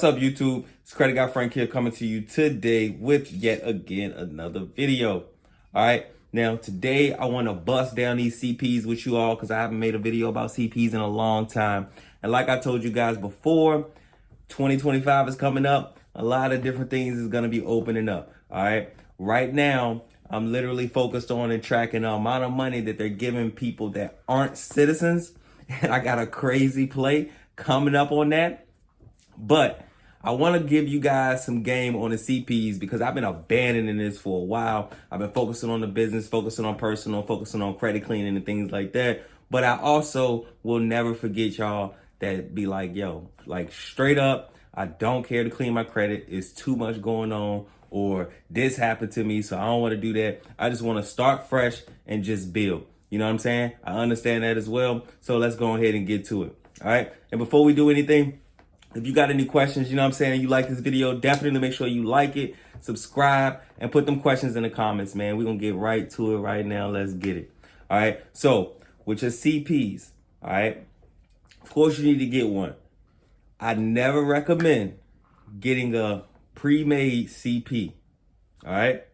What's up, YouTube? It's Credit Guy Frank here, coming to you today with yet again another video. All right, now today I want to bust down these CPs with you all because I haven't made a video about CPs in a long time. And like I told you guys before, 2025 is coming up. A lot of different things is going to be opening up. All right, right now I'm literally focused on and tracking the amount of money that they're giving people that aren't citizens. And I got a crazy play coming up on that. But I want to give you guys some game on the CPs because I've been abandoning this for a while. I've been focusing on the business, focusing on personal, focusing on credit cleaning and things like that. But I also will never forget y'all that be like, yo, like straight up, I don't care to clean my credit. It's too much going on, or this happened to me, so I don't want to do that. I just want to start fresh and just build. You know what I'm saying? I understand that as well. So let's go ahead and get to it. All right. And before we do anything, if you got any questions, you know what I'm saying, you like this video, definitely make sure you like it, subscribe, and put them questions in the comments, man. We're going to get right to it right now. Let's get it. All right. So with your CPs, all right, of course you need to get one. I never recommend getting a pre-made CP. All right.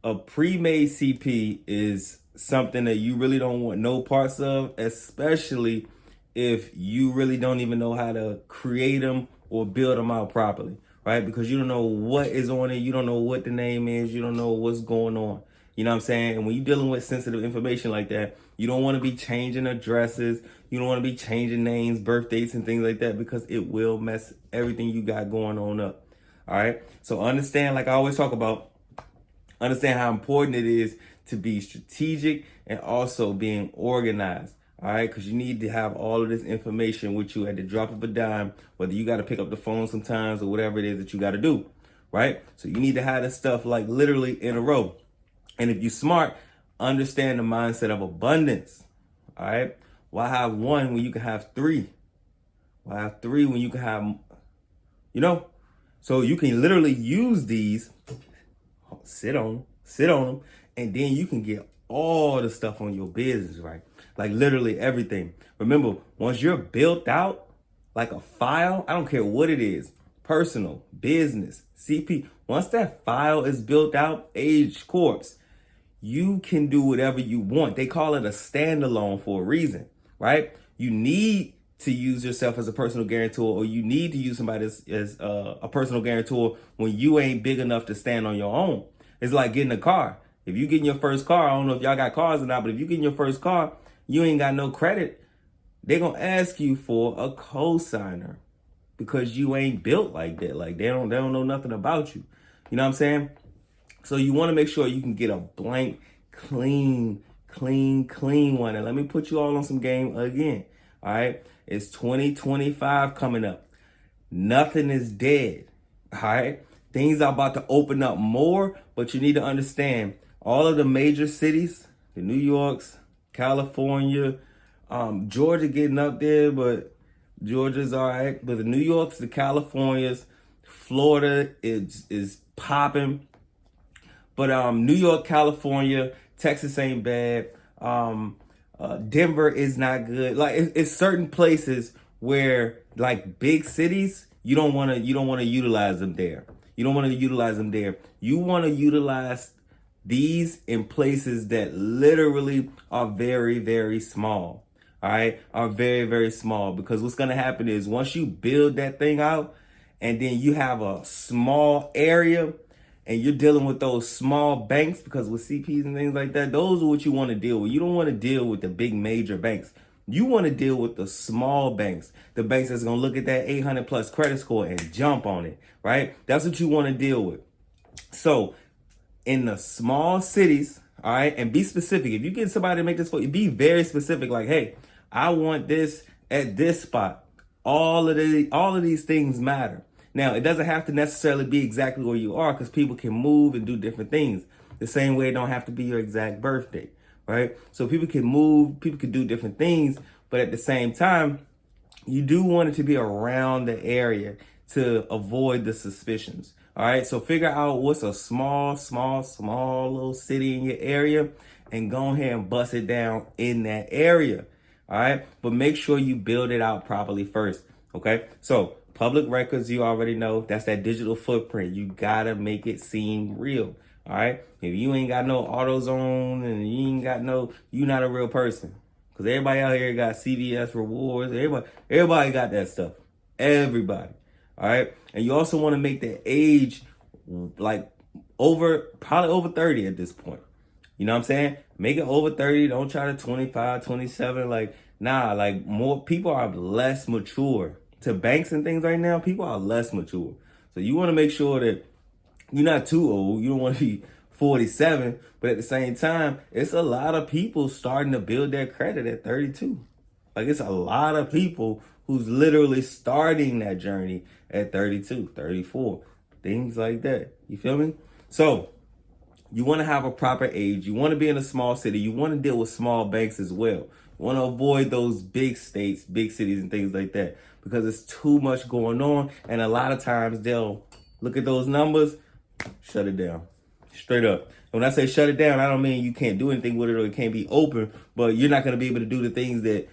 A pre-made CP is something that you really don't want no parts of, especially if you really don't even know how to create them or build them out properly, right? Because you don't know what is on it. You don't know what the name is. You don't know what's going on. You know what I'm saying? And when you're dealing with sensitive information like that, you don't want to be changing addresses. You don't want to be changing names, birth dates, and things like that, because it will mess everything you got going on up. All right? So understand, like I always talk about, understand how important it is to be strategic and also being organized. All right, because you need to have all of this information with you at the drop of a dime, whether you got to pick up the phone sometimes or whatever it is that you got to do, right? So you need to have this stuff like literally in a row. And if you're smart, understand the mindset of abundance, all right? Why have one when you can have three? Why have three when you can have, you know? So you can literally use these, sit on them, and then you can get all the stuff on your business, right? Like literally everything. Remember, once you're built out like a file, I don't care what it is, personal, business, CP, once that file is built out, age, corpse, you can do whatever you want. They call it a standalone for a reason, right? You need to use yourself as a personal guarantor, or you need to use somebody as a personal guarantor when you ain't big enough to stand on your own. It's like getting a car. If you get in your first car, I don't know if y'all got cars or not, but if you get in your first car, you ain't got no credit, they're going to ask you for a co-signer because you ain't built like that. Like they don't know nothing about you. You know what I'm saying? So you want to make sure you can get a blank, clean one. And let me put you all on some game again. All right. It's 2025 coming up. Nothing is dead. All right. Things are about to open up more, but you need to understand all of the major cities, the New Yorks, California, Georgia getting up there, but Georgia's all right. But the New Yorks, the Californias, Florida is popping. But New York, California, Texas ain't bad. Denver is not good. Like it's certain places where, like big cities, you don't want to utilize them there. You don't want to utilize them there. You want to utilize these in places that literally are very, very small. All right, are very, very small, because what's going to happen is once you build that thing out and then you have a small area and you're dealing with those small banks, because with CPs and things like that, those are what you want to deal with. You don't want to deal with the big major banks. You want to deal with the small banks, the banks that's going to look at that 800 plus credit score and jump on it, right? That's what you want to deal with. So in the small cities, all right, and be specific. If you get somebody to make this for you, be very specific. Like, hey, I want this at this spot. All of these things matter. Now, it doesn't have to necessarily be exactly where you are, because people can move and do different things. The same way it don't have to be your exact birthday, right? So people can move, people can do different things, but at the same time, you do want it to be around the area to avoid the suspicions. All right, so figure out what's a small little city in your area and go ahead and bust it down in that area. All right, but make sure you build it out properly first. Okay, so Public records, you already know, that's that digital footprint. You gotta make it seem real. All right. If you ain't got no AutoZone and you ain't got you not a real person. Cause everybody out here got CVS rewards. Everybody got that stuff. Everybody. All right. And you also want to make the age like probably over 30 at this point. You know what I'm saying? Make it over 30. Don't try to 25, 27. Like, nah, like more people are less mature. To banks and things right now, people are less mature. So you want to make sure that you're not too old. You don't want to be 47. But at the same time, it's a lot of people starting to build their credit at 32. Like, it's a lot of people who's literally starting that journey at 32, 34, things like that. You feel me? So you want to have a proper age. You want to be in a small city. You want to deal with small banks as well. You want to avoid those big states, big cities and things like that because it's too much going on. And a lot of times they'll look at those numbers, shut it down. Straight up. And when I say shut it down, I don't mean you can't do anything with it or it can't be open, but you're not going to be able to do the things that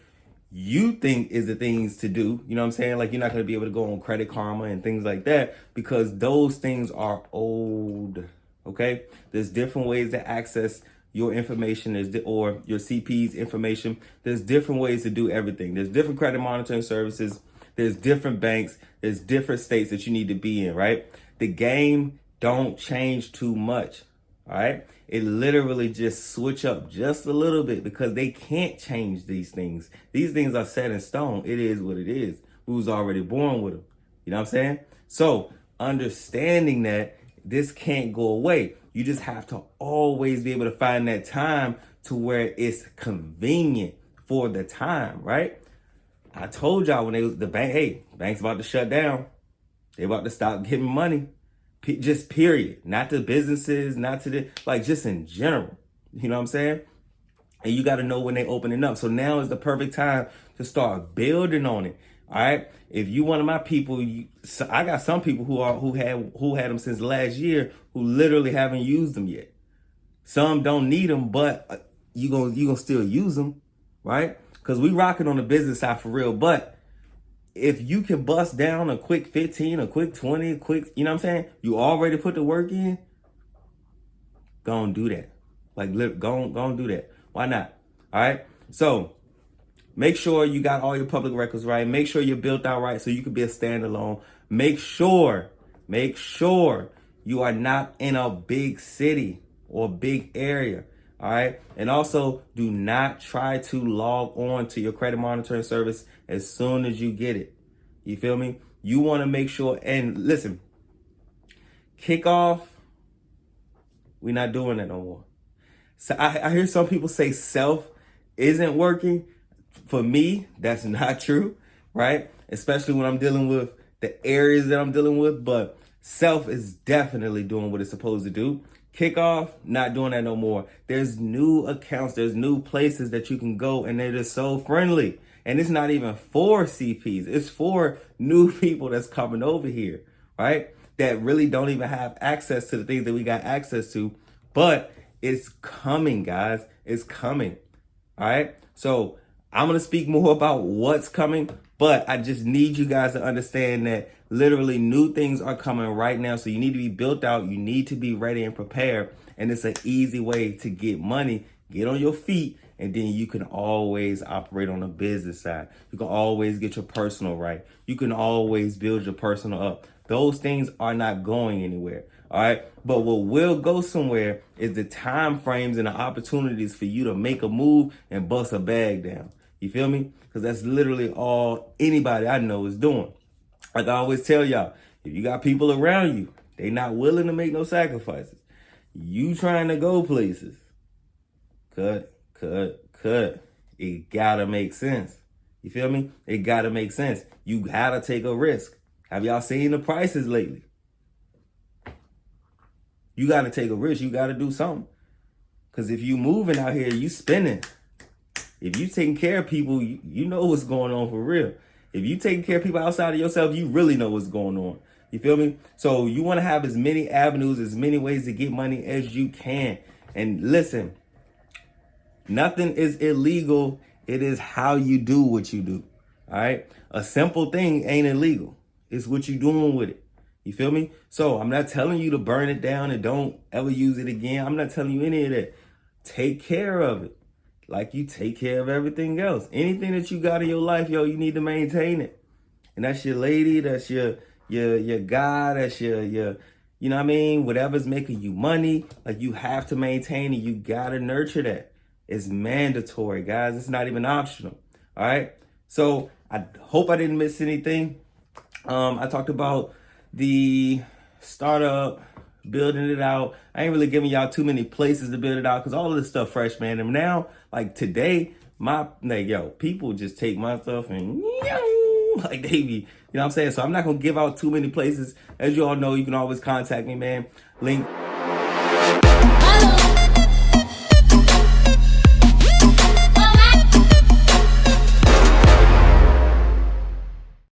you think is the things to do. You know what I'm saying? Like, you're not going to be able to go on Credit Karma and things like that because those things are old. Okay? There's different ways to access your information or your CP's information. There's different ways to do everything. There's different credit monitoring services. There's different banks. There's different states that you need to be in, right? The game don't change too much. All right. It literally just switch up just a little bit because they can't change these things. These things are set in stone. It is what it is. We was already born with them. You know what I'm saying? So understanding that this can't go away. You just have to always be able to find that time to where it's convenient for the time, right? I told y'all when the bank, hey, bank's about to shut down. They about to stop giving money. Just period. Not to businesses, not to just in general. You know what I'm saying? And you got to know when they opening up. So now is the perfect time to start building on it. All right. If you one of my people, I got some people who had them since last year who literally haven't used them yet. Some don't need them, but you gonna still use them, right? Because we rocking on the business side for real. But if you can bust down a quick 15, a quick 20, you know what I'm saying? You already put the work in. Go and do that. Go and do that. Why not? All right. So make sure you got all your public records right. Make sure you're built out right so you can be a standalone. Make sure you are not in a big city or big area. All right. And also do not try to log on to your credit monitoring service as soon as you get it. You feel me? You want to make sure, and listen, kickoff, we're not doing that no more. So I hear some people say self isn't working. For me, that's not true, right? Especially when I'm dealing with the areas that I'm dealing with, but self is definitely doing what it's supposed to do. Kickoff, not doing that no more. There's new accounts, there's new places that you can go, and they're just so friendly. And it's not even for CPs. It's for new people that's coming over here, right? That really don't even have access to the things that we got access to. But it's coming, guys. It's coming. All right. So I'm going to speak more about what's coming, but I just need you guys to understand that literally new things are coming right now. So you need to be built out. You need to be ready and prepared. And it's an easy way to get money. Get on your feet. And then you can always operate on the business side. You can always get your personal right. You can always build your personal up. Those things are not going anywhere. All right. But what will go somewhere is the time frames and the opportunities for you to make a move and bust a bag down. You feel me? Because that's literally all anybody I know is doing. Like I always tell y'all, if you got people around you, they not willing to make no sacrifices. You trying to go places. Cut. It gotta make sense. You feel me? It gotta make sense. You gotta take a risk. Have y'all seen the prices lately? You gotta take a risk. You gotta do something. Because if you moving out here, you spending. If you taking care of people, you know what's going on for real. If you taking care of people outside of yourself, you really know what's going on. You feel me? So you want to have as many avenues, as many ways to get money as you can. And listen, nothing is illegal. It is how you do what you do. All right. A simple thing ain't illegal. It's what you doing with it. You feel me? So I'm not telling you to burn it down and don't ever use it again. I'm not telling you any of that. Take care of it like you take care of everything else. Anything that you got in your life, yo, you need to maintain it. And that's your lady, that's your guy, that's your you know what I mean? Whatever's making you money, like you have to maintain it. You gotta nurture that. It's mandatory, guys. It's not even optional. All right. So I hope I didn't miss anything. I talked about the startup, building it out. I ain't really giving y'all too many places to build it out because all of this stuff fresh, man. And now, like today, people just take my stuff and like they be, you know what I'm saying? So I'm not gonna give out too many places. As you all know, you can always contact me, man. Link